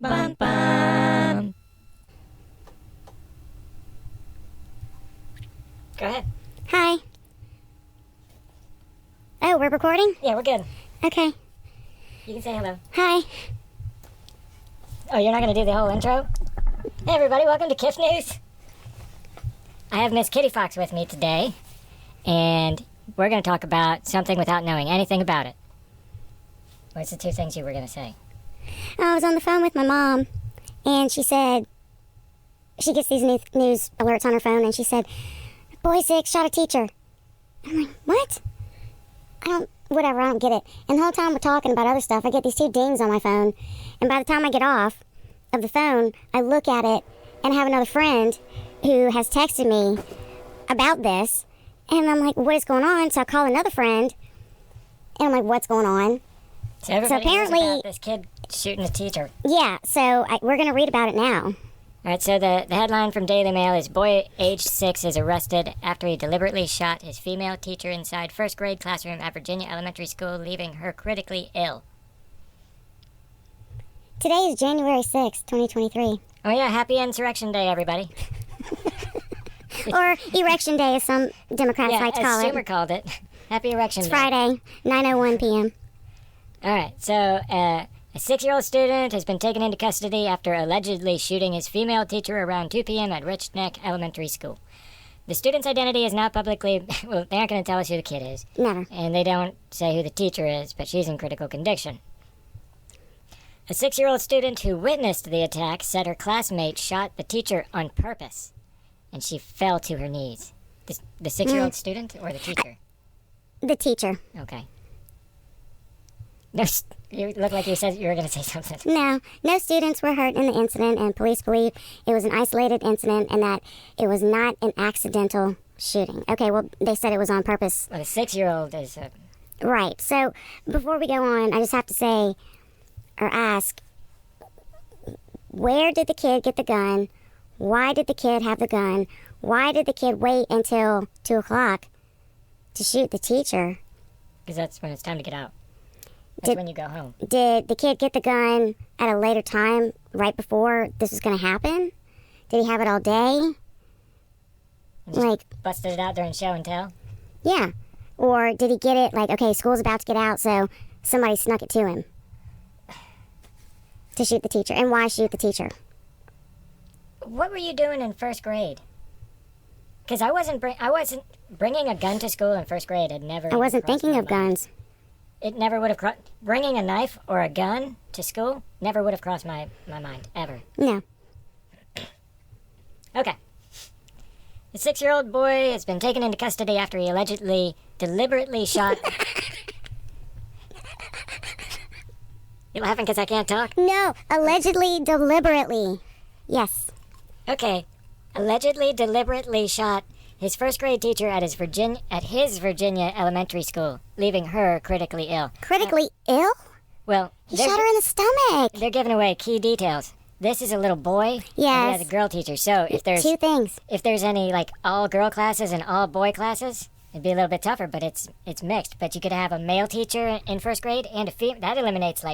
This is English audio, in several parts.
Bum, bum. Go ahead. Hi. Oh, we're recording? Yeah, we're good. Okay. You can say hello. Hi. Oh, you're not going to do the whole intro? Hey, everybody, welcome to KifNews. I have Miss Kitty Fox with me today, and we're going to talk about something without knowing anything about it. What's the two things you were going to say? I was on the phone with my mom, and she said, she gets these news alerts on her phone, and she said, boy 6 shot a teacher. I'm like, what? I don't get it. And the whole time we're talking about other stuff, I get these 2 dings on my phone, and by the time I get off of the phone, I look at it, and I have another friend who has texted me about this, and I'm like, what is going on? So I call another friend, and I'm like, what's going on? So everybody apparently, knows about this kid shooting a teacher. Yeah, so we're going to read about it now. All right, so the headline from Daily Mail is boy age 6 is arrested after he deliberately shot his female teacher inside first grade classroom at Virginia Elementary School, leaving her critically ill. Today is January 6th, 2023. Oh yeah, happy Insurrection Day, everybody. Or Erection Day, as some Democrats like to call as it. Schumer called it. Happy Erection It's Day. Friday, 9:01 p.m. All right, so a 6-year-old student has been taken into custody after allegedly shooting his female teacher around 2 p.m. at Richneck Elementary School. The student's identity is not publicly... Well, they aren't going to tell us who the kid is. Never. And they don't say who the teacher is, but she's in critical condition. A 6-year-old student who witnessed the attack said her classmate shot the teacher on purpose, and she fell to her knees. The 6-year-old student or the teacher? The teacher. Okay. No, you look like you said you were going to say something. No students were hurt in the incident, and police believe it was an isolated incident and that it was not an accidental shooting. Okay, well, they said it was on purpose. Well, a 6-year-old is... Right, so before we go on, I just have to say, or ask, where did the kid get the gun? Why did the kid have the gun? Why did the kid wait until 2 o'clock to shoot the teacher? Because that's when it's time to get out. That's when you go home. Did the kid get the gun at a later time, right before this was going to happen? Did he have it all day? Busted it out during show and tell? Yeah. Or did he get it, okay, school's about to get out, so somebody snuck it to him to shoot the teacher? And why shoot the teacher? What were you doing in first grade? Because I wasn't bringing a gun to school in first grade. I wasn't thinking of guns. It never would have bringing a knife or a gun to school never would have crossed my mind, ever. No. Okay. The 6-year-old boy has been taken into custody after he allegedly deliberately shot... You laughing because I can't talk? No, allegedly, deliberately. Yes. Okay. Allegedly deliberately shot his first grade teacher at his Virginia elementary school, leaving her critically ill. Critically ill? Well, he shot her in the stomach. They're giving away key details. This is a little boy. Yes. And he has a girl teacher. So if there's 2 things. If there's any all girl classes and all boy classes, it'd be a little bit tougher. But it's mixed. But you could have a male teacher in first grade and a female. That eliminates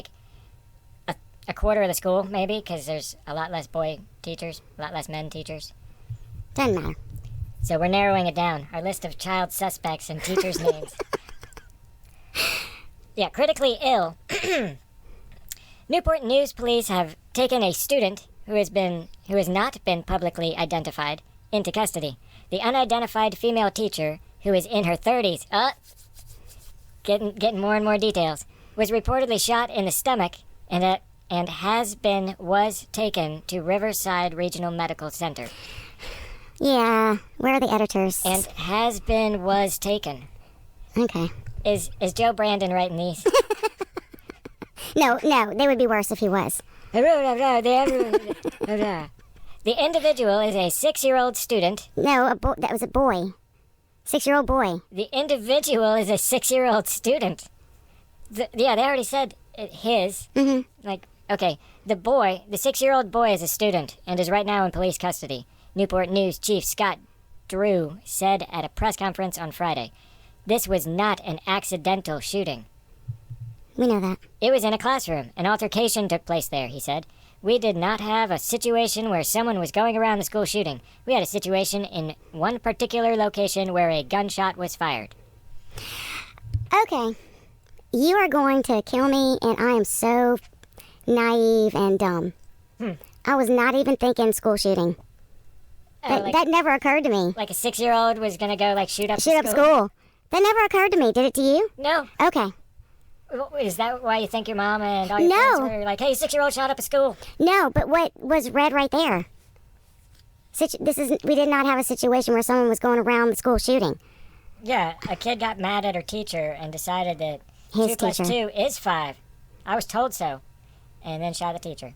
a quarter of the school maybe, because there's a lot less boy teachers, a lot less men teachers. Doesn't matter. So we're narrowing it down. Our list of child suspects and teachers' names. Yeah, critically ill. Newport News police have taken a student who has not been publicly identified into custody. The unidentified female teacher, who is in her 30s, getting more and more details, was reportedly shot in the stomach and was taken to Riverside Regional Medical Center. Yeah, where are the editors? And was taken. Okay. Is Joe Brandon writing these? No, they would be worse if he was. The individual is a 6-year-old student. No, that was a boy. 6-year-old boy. The individual is a 6-year-old student. They already said his. Mm-hmm. Okay, the 6-year-old boy is a student and is right now in police custody. Newport News Chief Scott Drew said at a press conference on Friday, "This was not an accidental shooting." We know that. "It was in a classroom. An altercation took place there," he said. We did not have a situation where someone was going around the school shooting. We had a situation in one particular location where a gunshot was fired. Okay. You are going to kill me, and I am so naive and dumb. I was not even thinking school shooting. That never occurred to me. Like a 6-year-old was going to go, shoot up school. That never occurred to me. Did it to you? No. Okay. Is that why you think your mom and all your friends were like, hey, 6-year-old shot up a school? No, but what was read right there? We did not have a situation where someone was going around the school shooting. Yeah, a kid got mad at her teacher and decided that His 2 plus teacher. 2 is 5. I was told so. And then shot the teacher.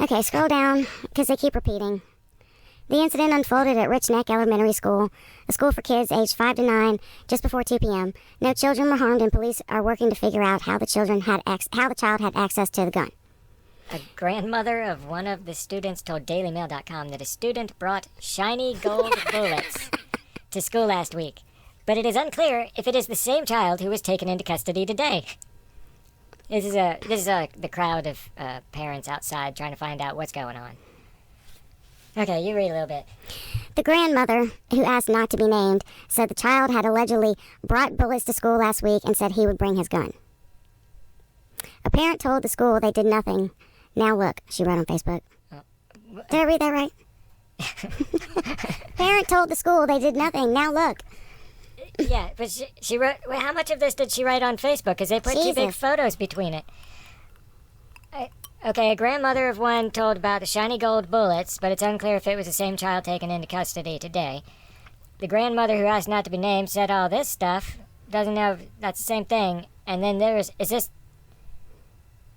Okay, scroll down, because they keep repeating. The incident unfolded at Richneck Elementary School, a school for kids aged 5 to 9, just before 2 p.m. No children were harmed, and police are working to figure out how the child had access to the gun. A grandmother of one of the students told DailyMail.com that a student brought shiny gold bullets to school last week, but it is unclear if it is the same child who was taken into custody today. This is the crowd of parents outside trying to find out what's going on. Okay, you read a little bit. The grandmother, who asked not to be named, said the child had allegedly brought bullets to school last week and said he would bring his gun. A parent told the school they did nothing. Now look, she wrote on Facebook. Did I read that right? Parent told the school they did nothing. Now look. Yeah, but she wrote... Wait, how much of this did she write on Facebook? Because they put 2 big photos between it. Okay, a grandmother of one told about the shiny gold bullets, but it's unclear if it was the same child taken into custody today. The grandmother who asked not to be named said all this stuff. Doesn't know if that's the same thing. And then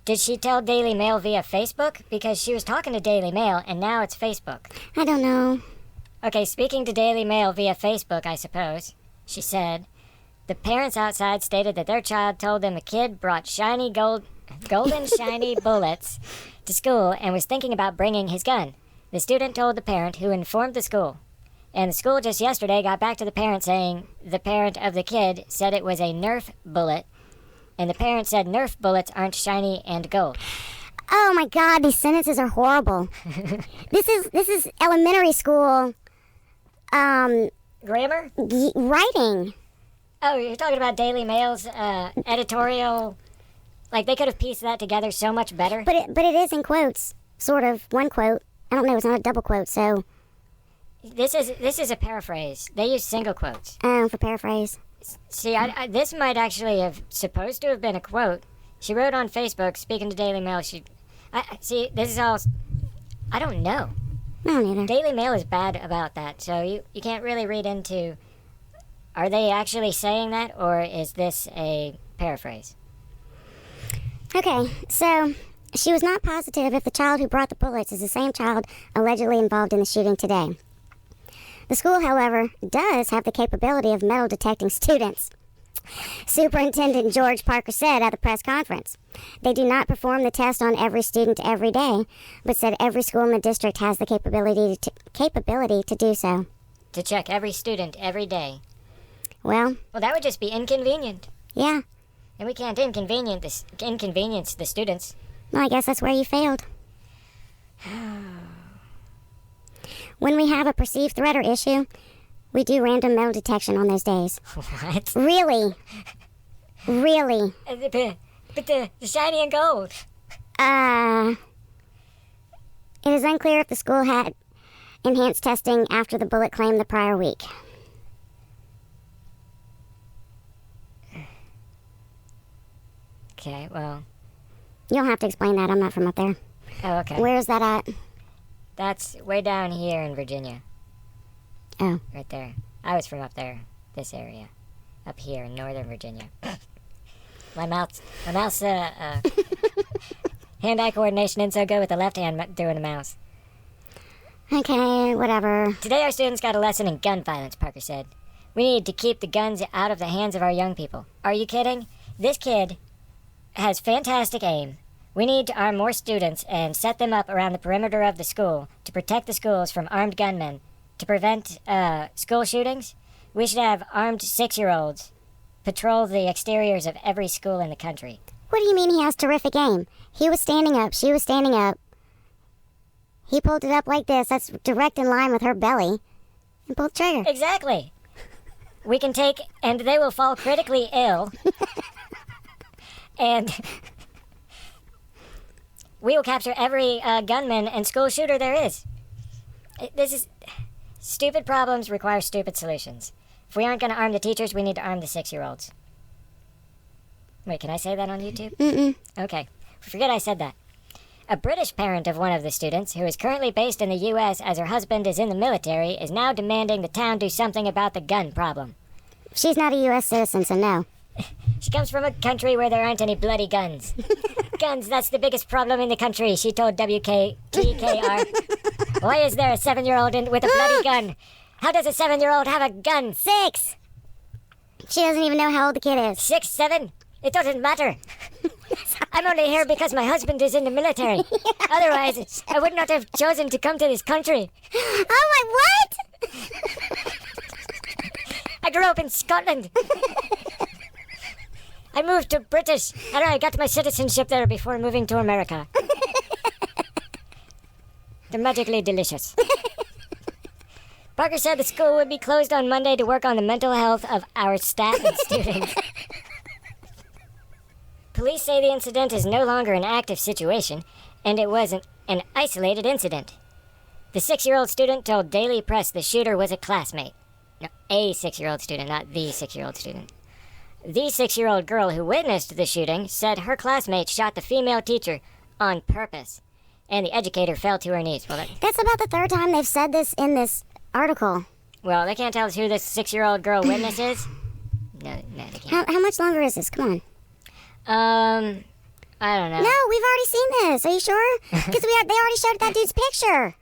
did she tell Daily Mail via Facebook? Because she was talking to Daily Mail, and now it's Facebook. I don't know. Okay, speaking to Daily Mail via Facebook, I suppose, she said, the parents outside stated that their child told them the kid brought golden shiny bullets to school and was thinking about bringing his gun. The student told the parent, who informed the school. And the school just yesterday got back to the parent saying the parent of the kid said it was a Nerf bullet, and the parent said Nerf bullets aren't shiny and gold. Oh my God, these sentences are horrible. This is elementary school. Grammar? Writing. Oh, you're talking about Daily Mail's editorial. Like, they could have pieced that together so much better. But it is in quotes, sort of. One quote. I don't know, it's not a double quote, so... This is a paraphrase. They use single quotes. Oh, for paraphrase. See, this might actually have supposed to have been a quote. She wrote on Facebook, speaking to Daily Mail, see, this is all... I don't know. I don't either. Daily Mail is bad about that, so you can't really read into... Are they actually saying that, or is this a paraphrase? Okay, so she was not positive if the child who brought the bullets is the same child allegedly involved in the shooting today. The school, however, does have the capability of metal detecting students. Superintendent George Parker said at the press conference. They do not perform the test on every student every day, but said every school in the district has the capability to do so. To check every student every day. Well, that would just be inconvenient. Yeah. And we can't inconvenience the students. Well, I guess that's where you failed. When we have a perceived threat or issue, we do random metal detection on those days. What? Really? Really? But the shiny and gold. It is unclear if the school had enhanced testing after the bullet claim the prior week. Okay, well... You'll have to explain that. I'm not from up there. Oh, okay. Where's that at? That's way down here in Virginia. Oh. Right there. I was from up there, this area. Up here in Northern Virginia. My mouth's hand-eye coordination isn't so good with the left hand doing the mouse. Okay, whatever. Today our students got a lesson in gun violence, Parker said. We need to keep the guns out of the hands of our young people. Are you kidding? This kid has fantastic aim. We need to arm more students and set them up around the perimeter of the school to protect the schools from armed gunmen. To prevent school shootings, we should have armed 6-year-olds patrol the exteriors of every school in the country. What do you mean he has terrific aim? He was standing up, she was standing up. He pulled it up like this. That's direct in line with her belly. And pulled the trigger. Exactly. We can take, and they will fall critically ill. And we will capture every gunman and school shooter there is. This is... Stupid problems require stupid solutions. If we aren't going to arm the teachers, we need to arm the 6-year-olds. Wait, can I say that on YouTube? Mm-mm. Okay. Forget I said that. A British parent of one of the students, who is currently based in the U.S. as her husband is in the military, is now demanding the town do something about the gun problem. She's not a U.S. citizen, so no. She comes from a country where there aren't any bloody guns. Guns, that's the biggest problem in the country, she told WKTKR. Why is there a 7-year-old with a bloody gun? How does a 7-year-old have a gun? 6! She doesn't even know how old the kid is. 6, 7? It doesn't matter. I'm only here because my husband is in the military. Otherwise, I would not have chosen to come to this country. Oh my, what? I grew up in Scotland. I moved to British, and I got my citizenship there before moving to America. They're magically delicious. Parker said the school would be closed on Monday to work on the mental health of our staff and students. Police say the incident is no longer an active situation, and it was an isolated incident. The 6-year-old student told Daily Press the shooter was a classmate. No, a 6-year-old student, not the 6-year-old student. The 6-year-old girl who witnessed the shooting said her classmate shot the female teacher on purpose, and the educator fell to her knees. Well, That's about the third time they've said this in this article. Well, they can't tell us who this 6-year-old girl witness is. No, they can't. How much longer is this? Come on. I don't know. No, we've already seen this. Are you sure? Because they already showed that dude's picture.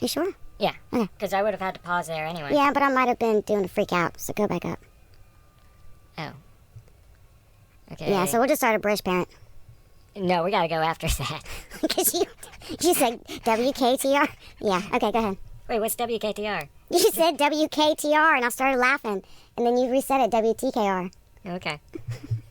You sure? Yeah, Okay. because I would have had to pause there anyway. Yeah, but I might have been doing a freak out, so go back up. Oh. Okay. Yeah, so we'll just start a British parent. No, we gotta go after that. Because you said WKTR? Yeah, okay, go ahead. Wait, what's WKTR? You said WKTR, and I started laughing. And then you reset it WTKR. Okay.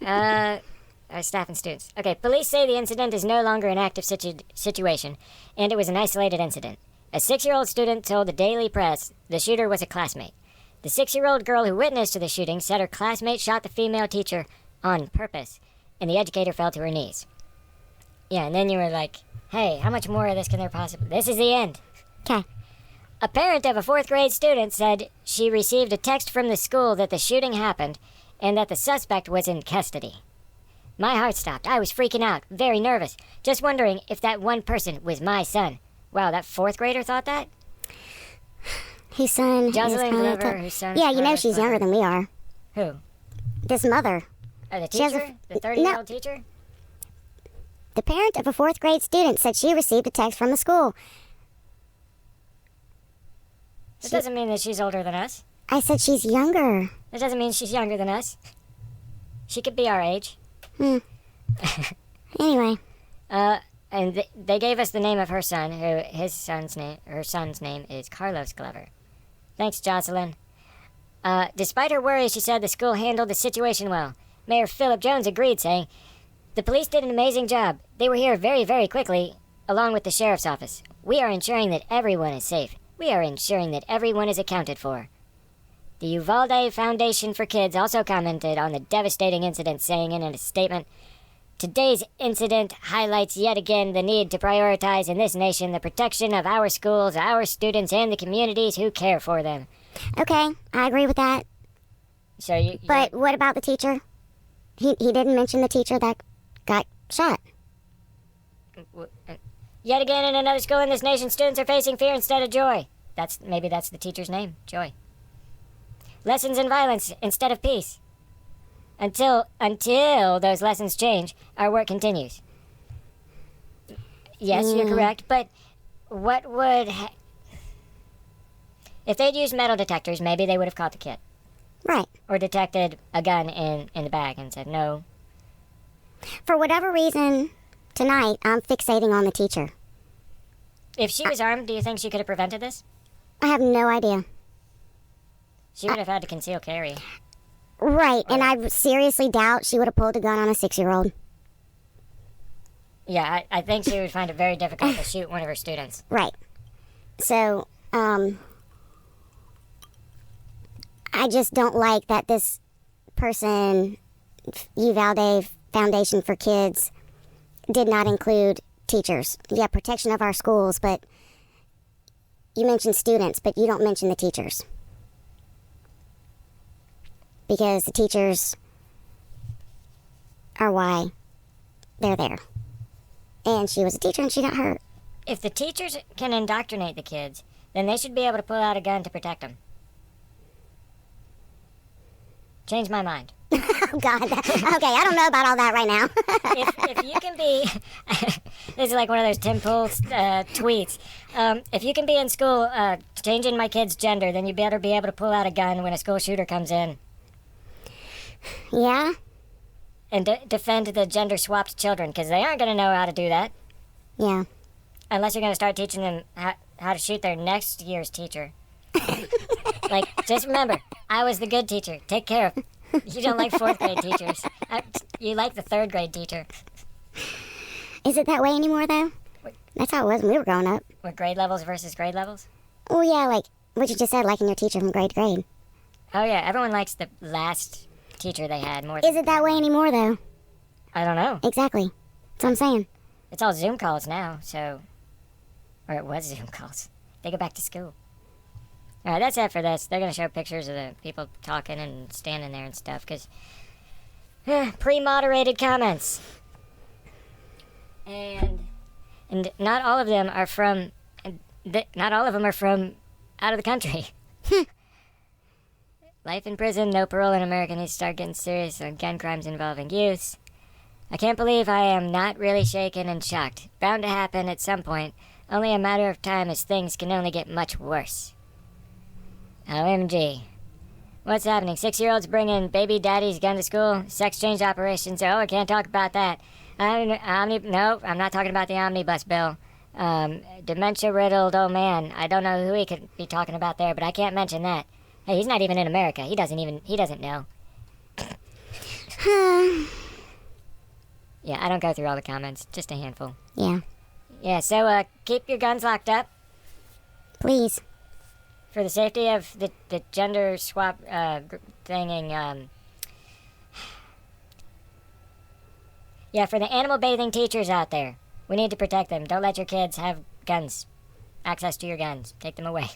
Our staff and students. Okay, police say the incident is no longer an active situation, and it was an isolated incident. A 6-year-old student told the Daily Press the shooter was a classmate. The 6-year-old girl who witnessed the shooting said her classmate shot the female teacher on purpose, and the educator fell to her knees. Yeah, and then you were like, hey, how much more of this can there possibly... This is the end. Okay. A parent of a 4th grade student said she received a text from the school that the shooting happened and that the suspect was in custody. My heart stopped. I was freaking out, very nervous, just wondering if that one person was my son. Wow, that 4th grader thought that? Whose son Jocelyn is probably Glover, whose son... Yeah, you know she's younger than we are. Who? This mother. Oh, the She has teacher? a- The 30-year-old teacher? The parent of a 4th grade student said she received a text from the school. That doesn't mean that she's older than us. I said she's younger. That doesn't mean she's younger than us. She could be our age. Anyway. And they gave us the name of her son, her son's name is Carlos Glover. Thanks, Jocelyn. Despite her worries, she said the school handled the situation well. Mayor Philip Jones agreed, saying, "The police did an amazing job. They were here very, very quickly, along with the sheriff's office. We are ensuring that everyone is safe. We are ensuring that everyone is accounted for." The Uvalde Foundation for Kids also commented on the devastating incident, saying in a statement, "Today's incident highlights yet again the need to prioritize in this nation the protection of our schools, our students, and the communities who care for them." Okay, I agree with that. So you But what about the teacher? He didn't mention the teacher that got shot. Yet again in another school in this nation, students are facing fear instead of joy. Maybe that's the teacher's name, Joy. Lessons in violence instead of peace. Until those lessons change, our work continues. Yes, you're correct, but what would... If they'd used metal detectors, maybe they would have caught the kid. Right. Or detected a gun in the bag and said, no. For whatever reason, tonight, I'm fixating on the teacher. If she was armed, do you think she could have prevented this? I have no idea. She would have had to conceal carry. Right, and I seriously doubt she would have pulled a gun on a 6-year-old. Yeah, I think she would find it very difficult to shoot one of her students. Right. So, I just don't like that this person, Uvalde Foundation for Kids, did not include teachers. Yeah, protection of our schools, but you mention students, but you don't mention the teachers. Because the teachers are why they're there. And she was a teacher and she got hurt. If the teachers can indoctrinate the kids, then they should be able to pull out a gun to protect them. Change my mind. Oh, God. Okay, I don't know about all that right now. if you can be... This is like one of those Tim Pool tweets. If you can be in school changing my kid's gender, then you better be able to pull out a gun when a school shooter comes in. Yeah? And defend the gender-swapped children, because they aren't going to know how to do that. Yeah. Unless you're going to start teaching them how to shoot their next year's teacher. Like, just remember, I was the good teacher. Take care of. You don't like 4th grade teachers. You like the 3rd grade teacher. Is it that way anymore, though? That's how it was when we were growing up. With grade levels versus grade levels? Oh, yeah, like what you just said, liking your teacher from grade to grade. Oh, yeah, everyone likes the last teacher they had more. Is it that way anymore, though? I don't know. Exactly. That's what I'm saying. It's all Zoom calls now, so... Or it was Zoom calls. They go back to school. All right, that's it for this. They're going to show pictures of the people talking and standing there and stuff, because... pre-moderated comments. And not all of them are from... Not all of them are from out of the country. Life in prison, no parole in America needs to start getting serious on gun crimes involving youth. I can't believe I am not really shaken and shocked. Bound to happen at some point. Only a matter of time, as things can only get much worse. OMG. What's happening? 6-year-olds bringing baby daddy's gun to school? Sex change operations? Oh, I can't talk about that. No, I'm not talking about the omnibus bill. Dementia-riddled old man. I don't know who he could be talking about there, but I can't mention that. Hey, he's not even in America. He doesn't know. Yeah, I don't go through all the comments. Just a handful. Yeah. Yeah, so keep your guns locked up. Please. For the safety of the gender swap thinging. Yeah, for the animal bathing teachers out there. We need to protect them. Don't let your kids have guns. Access to your guns. Take them away.